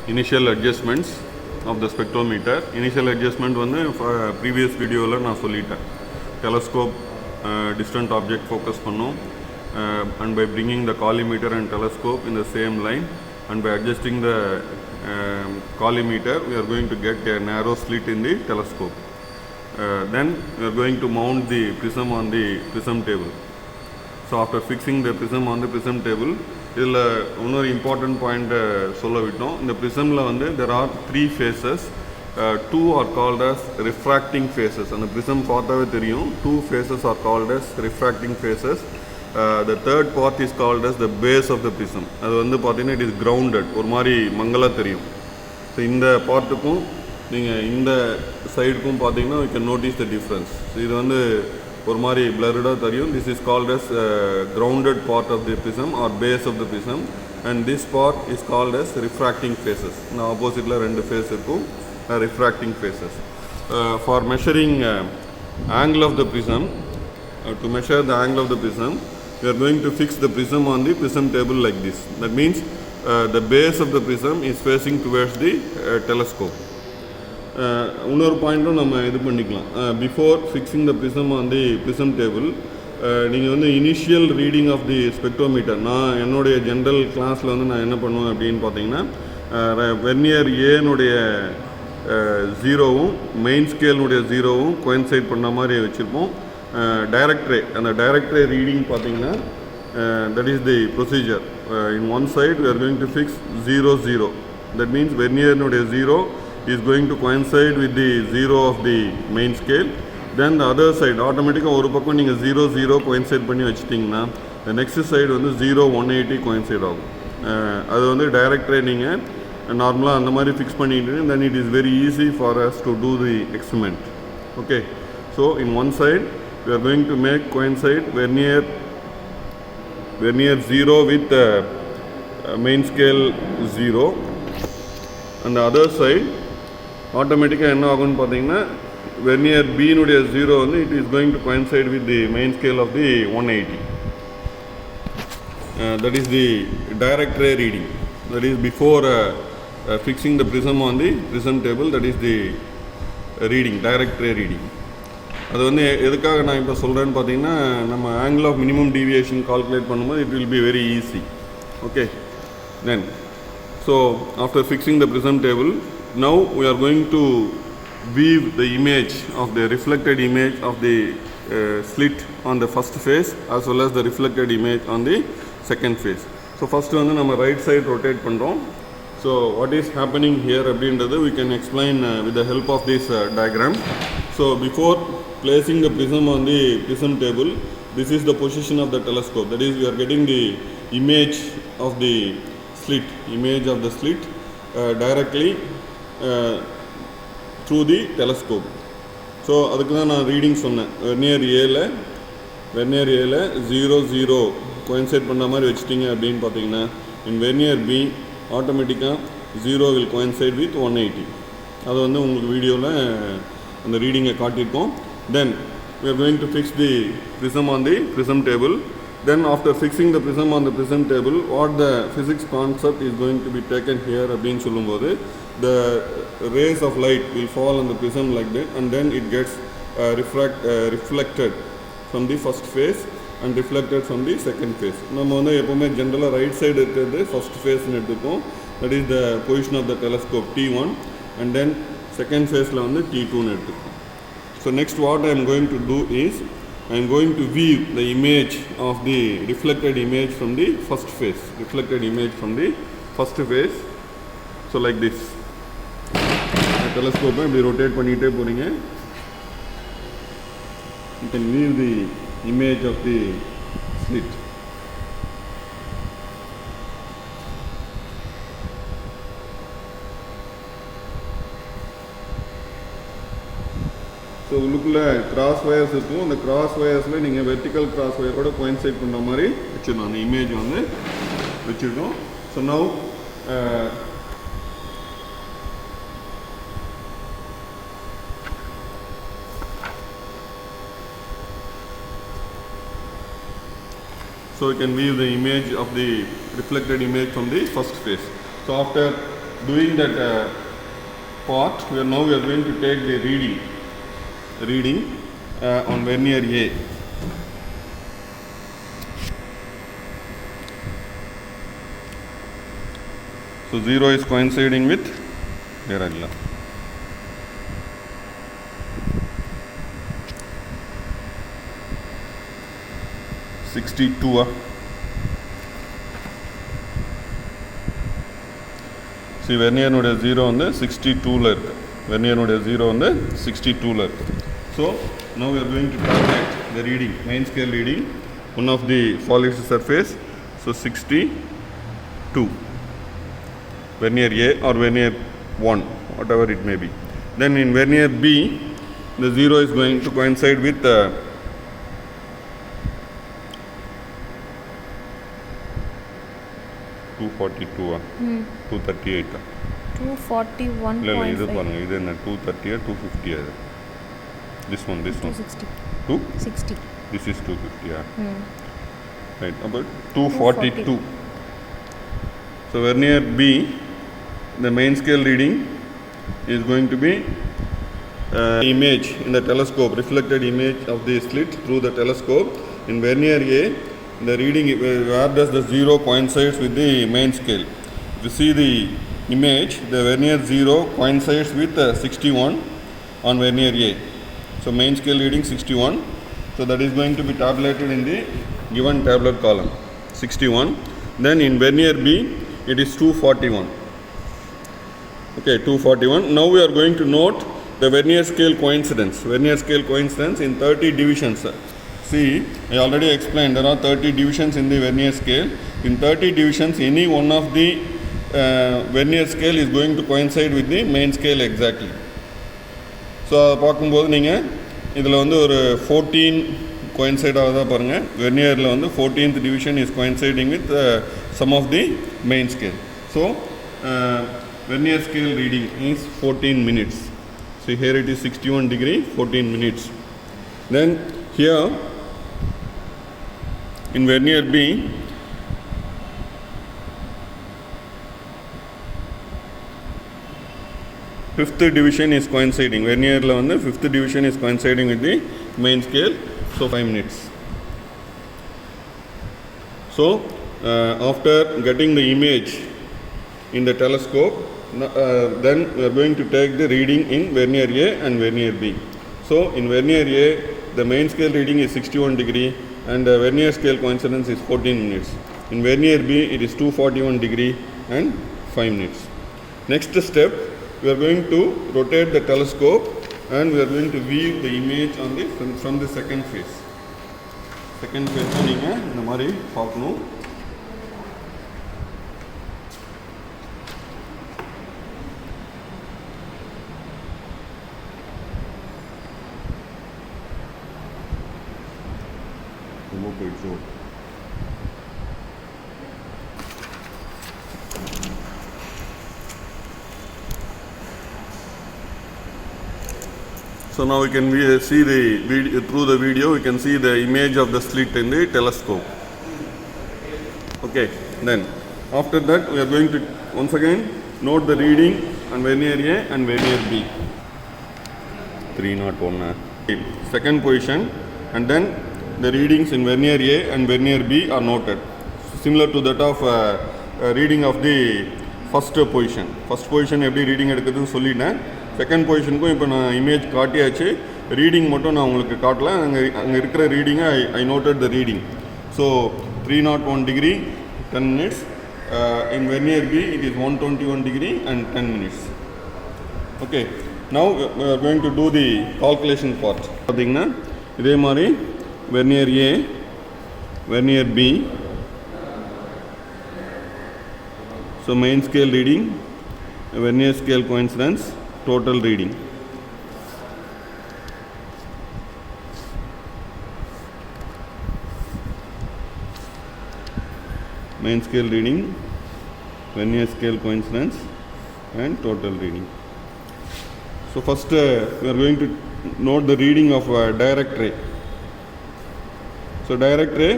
initial adjustments of the spectrometer. Initial adjustment வந்து previous வீடியோவில் நான் சொல்லிட்டேன். Telescope distant object focus பண்ணும், and by bringing the collimator and telescope in the same line and by adjusting the collimator we are going to get a narrow slit in the telescope. Then we are going to mount the prism on the prism table. So after fixing the prism on the prism table, இதில் இன்னொரு important point சொல்ல விட்டோம். இந்த ப்ரிசமில் வந்து there are 3 phases. 2 are called as refracting phases. அந்த prism பார்த்தாவே தெரியும், 2 phases are called as refracting phases. The third part is called as the base of the prism. அது வந்து பார்த்தீங்கன்னா it is grounded, ஒரு மாதிரி மங்கலாக தெரியும். ஸோ இந்த பார்ட்டுக்கும் நீங்கள் இந்த சைடுக்கும் பார்த்தீங்கன்னா you can notice the difference. So இது வந்து ஒரு மாதிரி பிளர்டாக தெரியும். This is called as grounded part of the prism or base of the prism, and this part is called as refracting faces. இந்த ஆப்போசிட்டில் 2 ஃபேஸ் இருக்கும், refracting faces. For measuring angle of the prism, to measure the angle of the prism we are going to fix the prism on the prism table like this. That means the base of the prism is facing towards the telescope. இன்னொரு பாயிண்ட்டும் நம்ம இது பண்ணிக்கலாம். Before fixing the prism on the prism table, நீங்கள் வந்து initial reading of the spectrometer, நான் என்னுடைய general கிளாஸில் வந்து நான் என்ன பண்ணுவேன் அப்படின்னு பார்த்தீங்கன்னா, வெர்னியர் ஏனுடைய 0வும் மெயின் ஸ்கேலுடைய 0வும் கோயின்சைட் பண்ண மாதிரி வச்சுருப்போம். டைரக்ட்ரே, அந்த டைரக்ட்ரே ரீடிங் பார்த்தீங்கன்னா that is the procedure. In one side we are going to fix 0 0. That means வெர்னியர்னுடைய 0 is going to coincide with the 0 of the main scale. Then the other side automatically ஒரு பக்கம் நீங்கள் 0 0 coincide பண்ணி வச்சிட்டிங்கன்னா the next side வந்து 0 180 coincide ஆகும். அது வந்து டைரக்ட்ரே நீங்கள் நார்மலாக அந்த மாதிரி ஃபிக்ஸ் பண்ணிட்டு then it is very easy for us to do the experiment. Okay, so in one side we are going to make coincide vernier 0 with main scale 0, and the other side ஆட்டோமேட்டிக்காக என்ன ஆகும்னு பார்த்தீங்கன்னா vernier பீனுடைய 0 வந்து it is going to coincide with the main scale of the 180. That is the direct ray reading. That is before fixing the prism on the prism table, that is the reading, direct ray reading. அது வந்து எதுக்காக நான் இப்போ சொல்கிறேன்னு பார்த்தீங்கன்னா, நம்ம angle of minimum deviation calculate பண்ணும்போது it will be very easy. Okay, then so after fixing the prism table, now we are going to weave the image of the reflected image of the slit on the first face as well as the reflected image on the second face. So first வந்து நம்ம right side rotate பண்ணுறோம். So what is happening here அப்படின்றது we can explain with the help of this diagram. So before placing the prism on the prism table, this is the position of the telescope. That is, we are getting the image of the slit directly through the telescope. So அதுக்கு தான் நான் reading சொன்னேன். Vernier ஏல 0 0 coincide பண்ண மாதிரி வச்சுட்டிங்க அப்படின்னு பார்த்தீங்கன்னா, இன் vernier B ஆட்டோமேட்டிக்காக 0 வில் கோயின்சைட் வித் 180. அது வந்து உங்களுக்கு வீடியோவில் அந்த ரீடிங்கை காட்டியிருக்கோம். தென் we are going to fix the prism on the prism table. Then after fixing the prism on the prism table, what the physics concept is going to be taken here அப்படின்னு சொல்லும்போது, the rays of light will fall on the prism like that, and then it gets reflected from the first phase and reflected from the second phase. நம்ம வந்து எப்போவுமே ஜென்ரலாக right side இருக்கிறது first ஃபேஸ்ன்னு எடுத்துப்போம். that is the position of the telescope T1, and then second phase-ல வந்து T2ன்னு எடுத்துப்போம். So next what I am going to do is I am going to weave the image of the reflected image from the first phase, so like this. டெலஸ்கோப்பை இப்படி rotate பண்ணிகிட்டே போகிறீங்க. You can weave the image of the slit. So உள்ளுக்குள்ளே cross wires இருக்கும். அந்த cross வயர்ஸில் நீங்கள் vertical cross வயரோட coincide பண்ணுற மாதிரி வச்சிடணும். அந்த இமேஜ் வந்து வச்சுருக்கோம். So now So you can view the image of the reflected image from the first phase. So after doing that part, now we are going to take the reading on vernier A. So 0 is coinciding with here 62. See, vernier node 0 on the 62 ல இருக்கு. Vernier node 0 on the 62 ல இருக்கு. So now we are going to calculate the reading, main scale reading, one of the polished surface. So 62, vernier A or vernier 1, whatever it may be. Then in vernier B, the 0 is going to coincide with 242 238 241. இல்ல இது பாருங்க, இது என்ன 230 250 அது. This one 260. 260. This is 250. Right, about 242. So vernier B, the main scale reading is going to be image in the telescope, reflected image of the slit through the telescope. In vernier A, the reading, where does the 0 coincides with the main scale? If you see the image, the vernier 0 coincides with 61 on vernier A. So main scale reading 61. So that is going to be tabulated in the given tabular column 61. Then in vernier B, it is 241. Okay, 241. Now we are going to note the vernier scale coincidence. Vernier scale coincidence in 30 divisions. See, I already explained there are 30 divisions in the vernier scale. In 30 divisions, any one of the vernier scale is going to coincide with the main scale exactly. So அதை பார்க்கும்போது நீங்கள் இதில் வந்து ஒரு 14 coincide ஆகுதா பாருங்கள். வெர்னியரில் வந்து 14th division is coinciding with some of the main scale. So vernier scale reading is 14 minutes. So here it is 61 degree 14 minutes. Then here in vernier B, fifth division is coinciding. Vernier on the fifth division is coinciding with the main scale. So 5 minutes. So after getting the image in the telescope, then we are going to take the reading in vernier A and vernier B. So in vernier A, the main scale reading is 61 degree and the vernier scale coincidence is 14 minutes. In vernier B, it is 241 degree and 5 minutes. Next step, we are going to rotate the telescope and we are going to view the image on the from the second face. Second face நீங்கள் இந்த மாதிரி பார்க்கணும். ரொம்ப போயிடுச்சு. So now we can see the video, through the video we can see the image of the slit in the telescope. Okay, then after that we are going to once again note the reading on vernier A and vernier B. 301 second position, and then the readings in vernier A and vernier B are noted, similar to that of reading of the first position. First position எப்படி reading எடுக்கிறதுன்னு சொல்லிட்டேன். Second பொசிஷனுக்கும் இப்போ நான் image காட்டியாச்சு. Reading மட்டும் நான் உங்களுக்கு காட்டல. அங்கே இருக்கிற ரீடிங்கை I noted the reading. So 301 degree 10 minutes. In vernier B, it is 121 degree and 10 minutes. Okay, now we are going to do the calculation part. பார்த்தீங்கன்னா இதே மாதிரி vernier A, vernier B. So main scale reading, vernier scale coincidence, total reading. Main scale reading, vernier scale coincidence and total reading. So first we are going to note the reading of direct ray. So direct ray,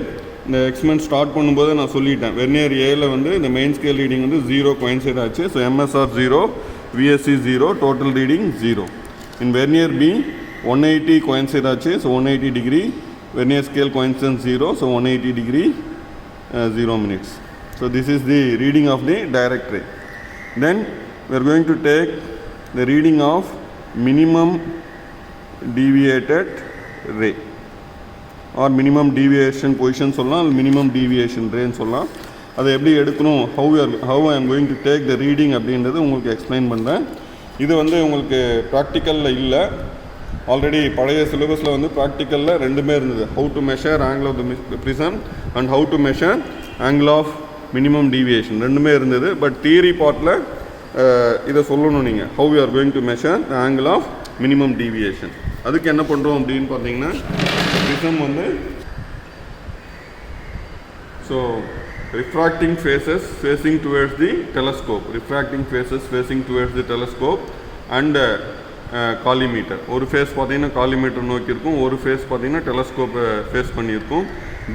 இந்த experiment start பண்ணும்போது நான் சொல்லிட்டேன் vernier ஏல வந்து இந்த main scale reading வந்து 0 coincide ஆச்சு. So MSR 0, VSC 0, total reading 0. இன் vernier B 180 coincide ஆச்சு. So 180 degree, vernier scale coincidence 0, so 180 degree 0 minutes. So this is the reading of the direct ray. Then we are going to take the reading of minimum deviated ray or minimum deviation position சொல்லலாம், minimum deviation ray சொல்லலாம். அதை எப்படி எடுக்கணும், how I am going to take the reading அப்படின்றது உங்களுக்கு explain பண்ணுறேன். இது வந்து உங்களுக்கு ப்ராக்டிக்கலில் இல்லை, ஆல்ரெடி பழைய சிலபஸில் வந்து ப்ராக்டிக்கலில் ரெண்டுமே இருந்தது. How to measure angle of the prism and how to measure angle of minimum deviation ரெண்டுமே இருந்தது. பட் தியரி பார்ட்டில் இதை சொல்லணும் நீங்கள், how you are going to measure the angle of minimum deviation. அதுக்கு என்ன பண்ணுறோம் அப்படின்னு பார்த்தீங்கன்னா, ப்ரிசம் வந்து so refracting faces facing towards the telescope, refracting faces facing towards the telescope and காலிமீட்டர். ஒரு ஃபேஸ் பார்த்தீங்கன்னா காலிமீட்டர் நோக்கி இருக்கும், ஒரு ஃபேஸ் பார்த்தீங்கன்னா டெலஸ்கோப்பை ஃபேஸ் பண்ணியிருக்கும்.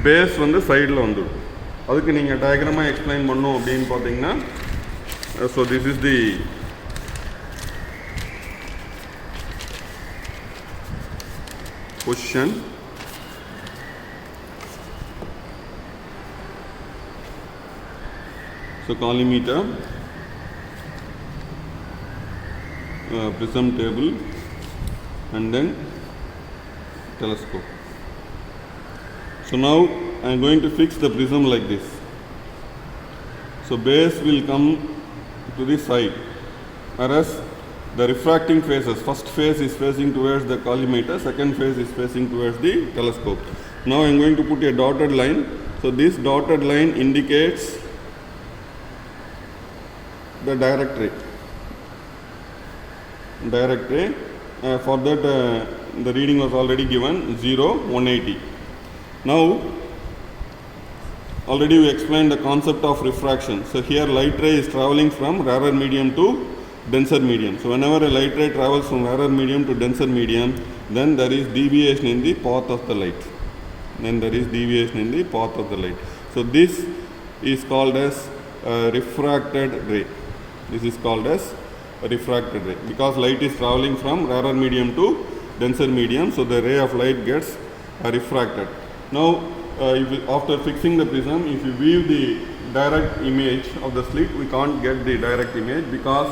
பேஸ் வந்து சைடில் வந்துடும். அதுக்கு நீங்கள் டயக்ராமாக எக்ஸ்பிளைன் பண்ணோம் அப்படின்னு பார்த்தீங்கன்னா, so this is the position. So collimator, prism table and then telescope. So now I am going to fix the prism like this. So base will come to the side, whereas the refracting faces, first face is facing towards the collimator, second face is facing towards the telescope. Now I am going to put a dotted line. So this dotted line indicates the direct ray. For that the reading was already given 0, 180. Now already we explained the concept of refraction. So here light ray is traveling from rarer medium to denser medium. So whenever a light ray travels from rarer medium to denser medium, then there is deviation in the path of the light. So this is called as refracted ray. This is called as a refracted ray because light is traveling from rarer medium to denser medium, so the ray of light gets refracted. Now after fixing the prism, if you view the direct image of the slit, we can't get the direct image because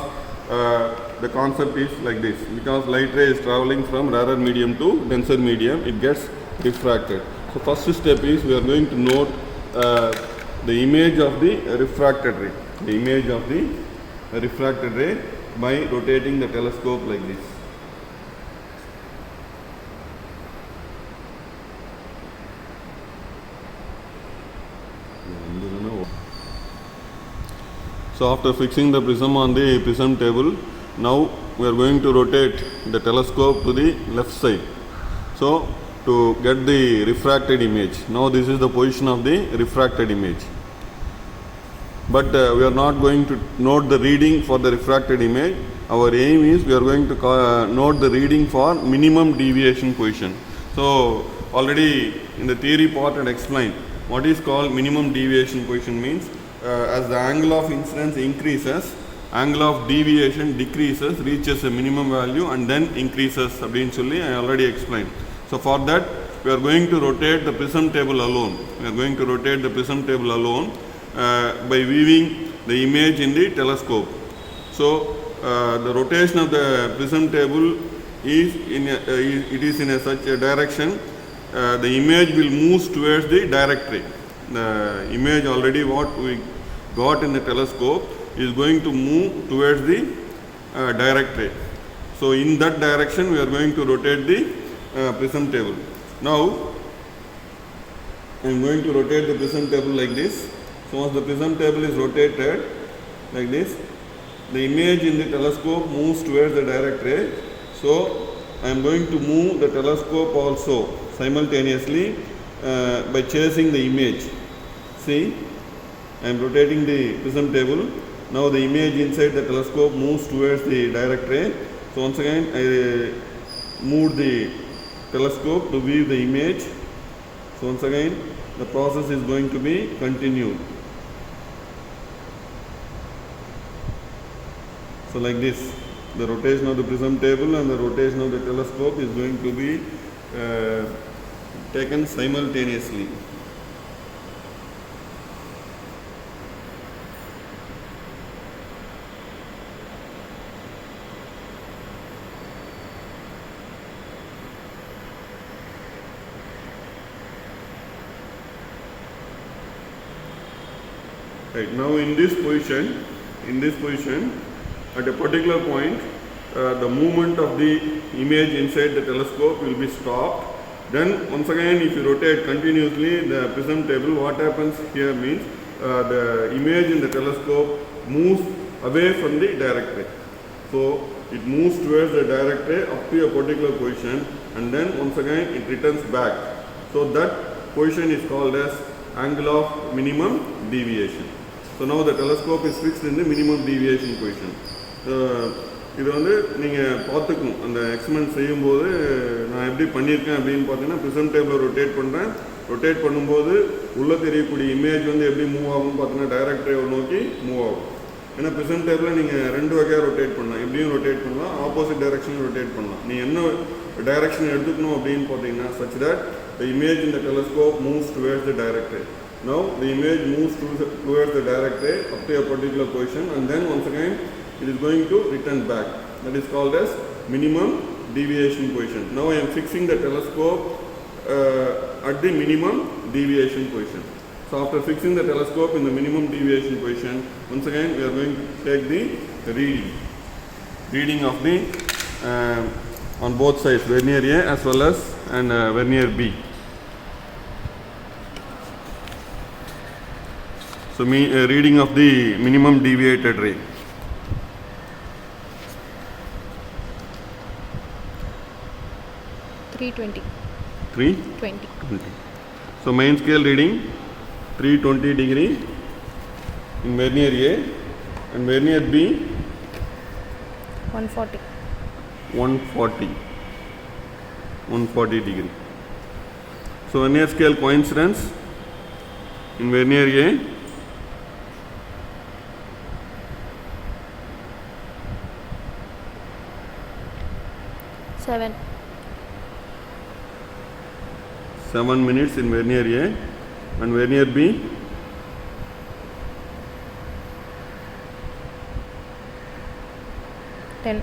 the concept is like this. Because light ray is traveling from rarer medium to denser medium, it gets refracted. So first step is we are going to note the image of the refracted ray. The image of the refracted ray by rotating the telescope like this. So after fixing the prism on the prism table, now we are going to rotate the telescope to the left side, so to get the refracted image. Now this is the position of the refracted image. But we are not going to note the reading for the refracted image. Our aim is we are going to note the reading for minimum deviation position. So already in the theory part I explained what is called minimum deviation position means as the angle of incidence increases, angle of deviation decreases, reaches a minimum value and then increases அப்படின்னு சொல்லி I already explained. So for that we are going to rotate the prism table alone. By viewing the image in the telescope. So the rotation of the prism table is in such a direction the image will move towards the direct ray. The image already what we got in the telescope is going to move towards the direct ray. So in that direction we are going to rotate the prism table. Now I am going to rotate the prism table like this. So once the prism table is rotated like this, the image in the telescope moves towards the direct ray. So I am going to move the telescope also simultaneously by chasing the image. See, I am rotating the prism table. Now the image inside the telescope moves towards the direct ray. So once again I move the telescope to view the image. So once again the process is going to be continued. So like this, the rotation of the prism table and the rotation of the telescope is going to be taken simultaneously. Right, now in this position, at a particular point, the movement of the image inside the telescope will be stopped. Then once again, if you rotate continuously the prism table, what happens here means the image in the telescope moves away from the direct ray. So it moves towards the direct ray up to a particular position, and then once again it returns back. So that position is called as angle of minimum deviation. So now the telescope is fixed in the minimum deviation position. இது வந்து நீங்கள் பார்த்துக்கணும், அந்த experiment செய்யும்போது நான் எப்படி பண்ணியிருக்கேன் அப்படின்னு பார்த்தீங்கன்னா, ப்ரிசம் டேபிளை ரொட்டேட் பண்ணும்போது உள்ளே தெரியக்கூடிய இமேஜ் வந்து எப்படி மூவ் ஆகும்னு பார்த்தீங்கன்னா டைரக்ட் ரேவை நோக்கி மூவ் ஆகும். ஏன்னா ப்ரிசம் டேபிளில் நீங்கள் ரெண்டு வகையாக ரொட்டேட் பண்ணலாம், எப்படியும் ரொட்டேட் பண்ணலாம், ஆப்போசிட் டைரக்ஷனில் ரொட்டேட் பண்ணலாம். நீ என்ன டைரக்ஷன் எடுத்துக்கணும் அப்படின்னு பார்த்தீங்கன்னா, such that the image in the telescope moves towards the direct ray. Now the image moves towards the direct ray up to a particular position, and then once again it is going to return back. That is called as minimum deviation position. Now I am fixing the telescope at the minimum deviation position. So after fixing the telescope in the minimum deviation position, once again we are going to take the reading of the on both sides, vernier A as well as and vernier B. So reading of the minimum deviated ray. Three 20. So main scale reading 320 degree in vernier A, and vernier B 140 degree. So vernier scale coincidence in vernier A 7 minutes in vernier A, and vernier B 10.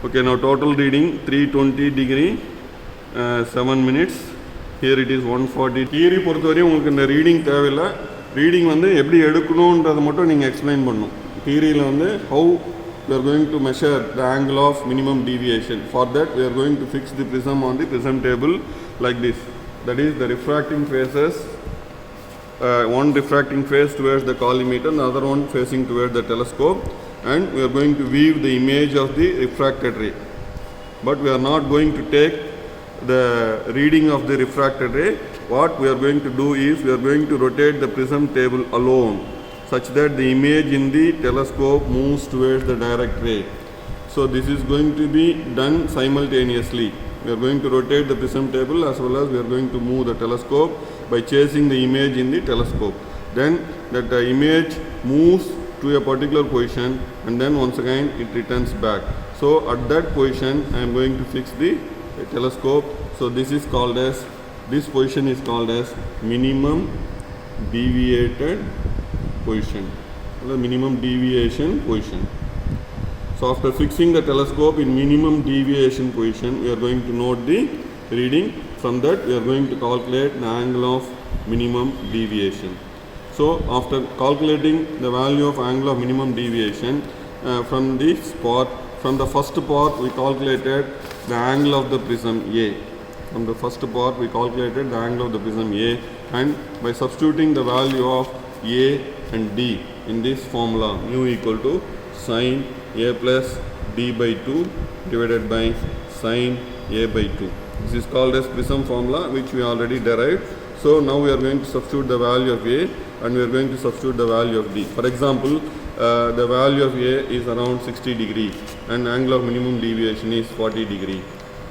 Okay, now total reading 320 degree, 7 minutes. Here it is 140. Theory பொறுத்தவரையும் உங்களுக்கு இந்த reading தேவையில்லை. Reading வந்து எப்படி எடுக்கணுன்றதை மட்டும் நீங்கள் explain பண்ணணும். தியரியில் வந்து how we are going to measure the angle of minimum deviation. For that we are going to fix the prism on the prism table like this. That is the refracting faces, one refracting face towards the collimator, the other one facing towards the telescope, and we are going to weave the image of the refracted ray. But we are not going to take the reading of the refracted ray. What we are going to do is we are going to rotate the prism table alone, such that the image in the telescope moves towards the direct ray. So this is going to be done simultaneously. We are going to rotate the prism table as well as we are going to move the telescope by chasing the image in the telescope. Then that the image moves to a particular position, and then once again it returns back. So at that position I am going to fix the telescope. So this position is called as minimum deviated position, the minimum deviation position. So after fixing the telescope in minimum deviation position, we are going to note the reading. From that we are going to calculate the angle of minimum deviation. So after calculating the value of angle of minimum deviation, from the first part we calculated the angle of the prism A. From the first part we calculated the angle of the prism A, and by substituting the value of A and D in this formula, mu equal to sin A plus D by 2 divided by sin A by 2. This is called as prism formula, which we already derived. So now we are going to substitute the value of A, and we are going to substitute the value of D. For example, the value of A is around 60 degree and angle of minimum deviation is 40 degree.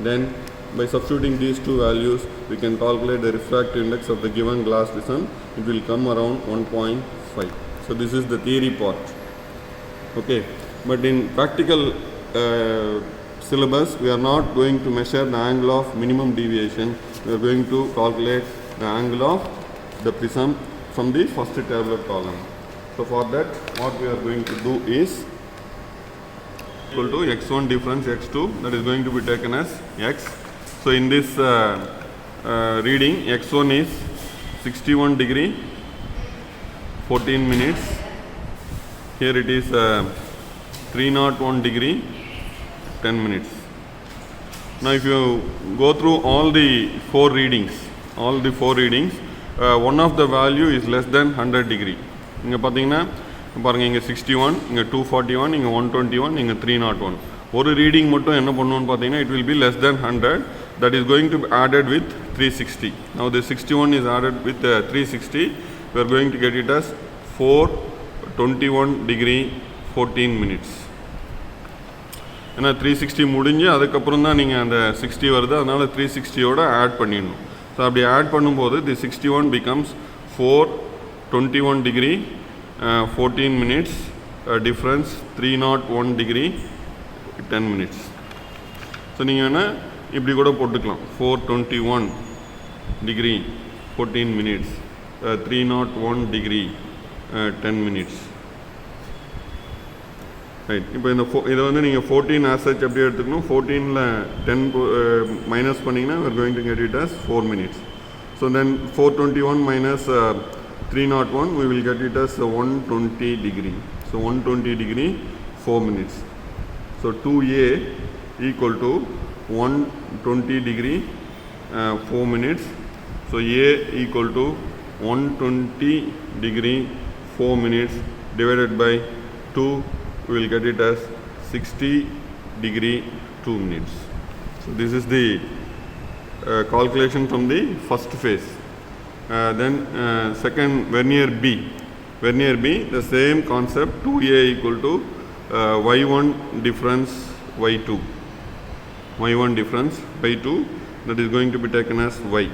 Then by substituting these two values, we can calculate the refractive index of the given glass prism. It will come around 1.5. So this is the theory part. Okay, but in practical syllabus, we are not going to measure the angle of minimum deviation. We are going to calculate the angle of the prism from the first tabular column. So for that, what we are going to do is equal to x1 difference x2, that is going to be taken as x. So in this reading, x1 is 61 degree 14 minutes. Here it is 301 degree 10 minutes. Now if you go through all the four readings, one of the value is less than 100 degree. இங்கே பார்த்தீங்கன்னா பாருங்கள், இங்கே 61, இங்கே 241, இங்கே 121, இங்கே 301. ஒரு reading மட்டும் என்ன பண்ணுவோன்னு பார்த்தீங்கன்னா, it will be less than 100. That is going to be added with 360. Now the 61 is added with 360. We are going to get it as 421 degree 14 minutes. ஏன்னா 360 முடிஞ்சு அதுக்கப்புறம் தான் நீங்கள் அந்த 60 வருது, அதனால் 360யோட ஆட் பண்ணிடணும். ஸோ அப்படி ஆட் பண்ணும்போது தி 61 becomes 421 degree 14 minutes, difference 301 degree 10 minutes. So நீங்கள் வேணால் இப்படி கூட போட்டுக்கலாம், 421 degree 14 minutes, 301 degree 10 minutes. Right. இப்போ இந்த இதை வந்து நீங்கள் 14 as such அப்படியே எடுத்துக்கணும். 14ல் 10 மைனஸ் பண்ணிங்கன்னா we are going to get it as 4 minutes. So then 421 minus 301, we will get it as 120 degree. So 120 degree 4 minutes. So 2a equal to 120 degree 4 minutes. So a equal to 120 degree 4 minutes divided by 2, we will get it as 60 degree 2 minutes. So this is the calculation from the first phase. Then second, vernier B, the same concept, 2a equal to y1 difference y2, that is going to be taken as y.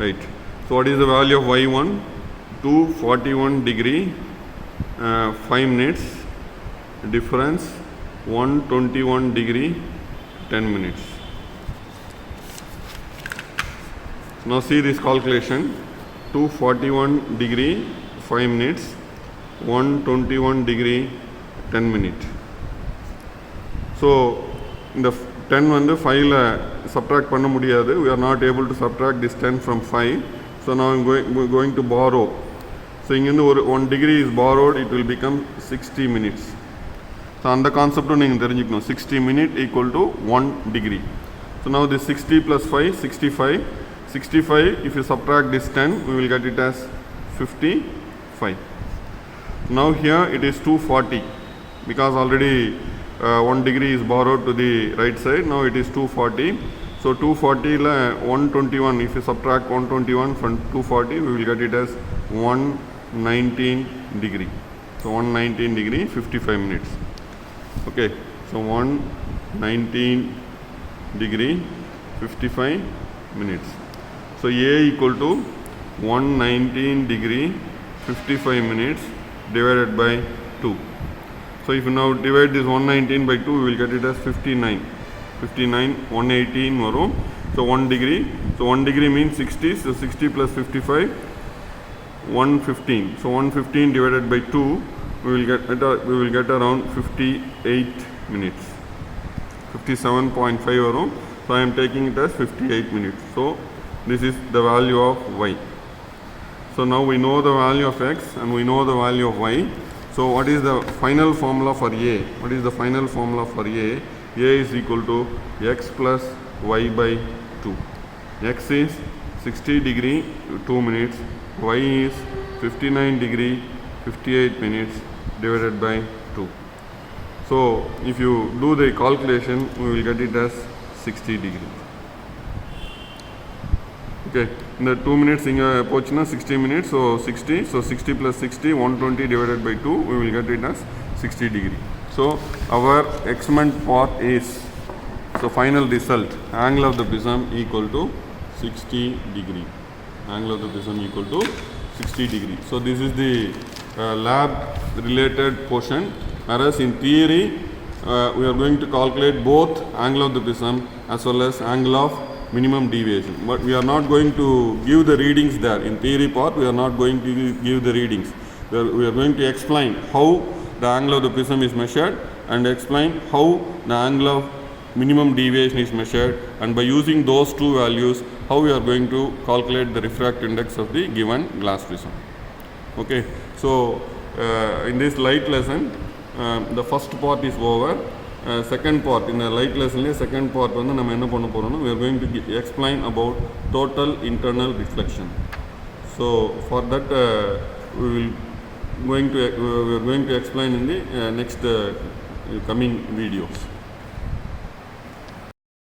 Right. So what is the value of y1? 241 degree 5 minutes, difference 121 degree 10 minutes. Now see this calculation, 241 degree 5 minutes, 121 degree 10 minutes. So in the 10 வந்து 5ல subtract பண்ண முடியாது, we are not able to subtract this 10 from 5. So now I'm going to borrow. So இங்கேருந்து ஒரு 1 degree is borrowed, it will become 60 minutes. So அந்த கான்செப்டும் நீங்கள் தெரிஞ்சுக்கணும், 60 minute equal to 1 degree. So now this 60 plus 5, 65. 65, if you subtract this 10, we will get it as 55. Now here it is 240, because already 1 degree is borrowed to the right side. Now it is 240. So 240 la 121, if you subtract 121 from 240, we will get it as 119 degree. So 119 degree 55 minutes. Okay, so 119 degree 55 minutes. So a equal to 119 degree 55 minutes divided by 2. So if you now divide this 119 by 2, we will get it as 59. 118 varum. So 1 degree. So 1 degree means 60. So 60 plus 55, 115. So 115 divided by 2, we will get around 58 minutes. 57.5 varum. So I am taking it as 58 minutes. So this is the value of y. So now we know the value of x and we know the value of y. So what is the final formula for a? What is the final formula for a? A is equal to x plus y by 2. X is 60 degree 2 minutes, y is 59 degree 58 minutes divided by 2. So if you do the calculation, we will get it as 60 degree. Okay, in the 2 minutes inga pochna 60 minutes, so 60. So 60 plus 60, 120 divided by 2, we will get it as 60 degree. So our experiment part is So final result, angle of the prism equal to 60 degree. Angle of the prism equal to 60 degree. So this is the lab related portion, whereas in theory we are going to calculate both angle of the prism as well as angle of minimum deviation, but we are not going to give the readings there. In theory part we are not going to give the readings. We are going to explain how the angle of the prism is measured and explain how the angle of minimum deviation is measured, and by using those two values how we are going to calculate the refractive index of the given glass prism. Okay, so in this light lesson the first part is over. Second part, in the light lesson second part வந்து நம்ம என்ன பண்ண போறோம்னா we are going to explain about total internal reflection. So for that we are going to explain in the next coming videos.